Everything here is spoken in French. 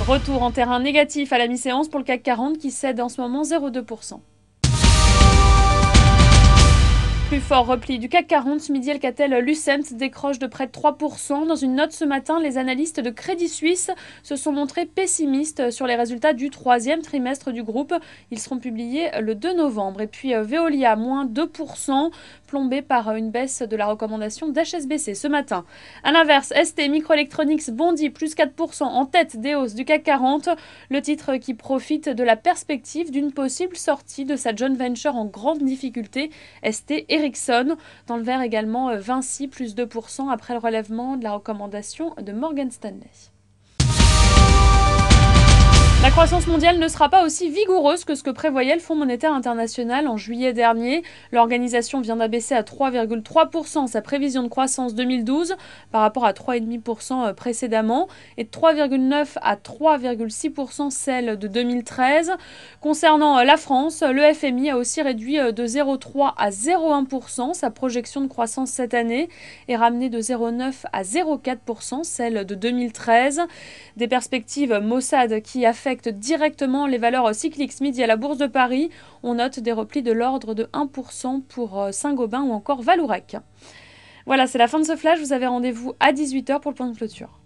Retour en terrain négatif à la mi-séance pour le CAC 40 qui cède en ce moment 0,2%. Plus fort repli du CAC 40, ce midi, Alcatel-Lucent décroche de près de 3%. Dans une note ce matin, les analystes de Crédit Suisse se sont montrés pessimistes sur les résultats du troisième trimestre du groupe. Ils seront publiés le 2 novembre. Et puis Veolia, moins 2%, plombé par une baisse de la recommandation d'HSBC ce matin. A l'inverse, ST Microelectronics bondit plus 4% en tête des hausses du CAC 40. Le titre qui profite de la perspective d'une possible sortie de sa joint venture en grande difficulté, ST Ericsson. Dans le vert également, Vinci, plus 2% après le relèvement de la recommandation de Morgan Stanley. La croissance mondiale ne sera pas aussi vigoureuse que ce que prévoyait le Fonds monétaire international en juillet dernier. L'organisation vient d'abaisser à 3,3% sa prévision de croissance 2012 par rapport à 3,5% précédemment et de 3,9% à 3,6% celle de 2013. Concernant la France, le FMI a aussi réduit de 0,3% à 0,1% sa projection de croissance cette année et ramené de 0,9% à 0,4% celle de 2013. Des perspectives maussades qui affectent directement les valeurs cycliques ce midi à la Bourse de Paris. On note des replis de l'ordre de 1% pour Saint-Gobain ou encore Vallourec. Voilà, c'est la fin de ce flash. Vous avez rendez-vous à 18h pour le point de clôture.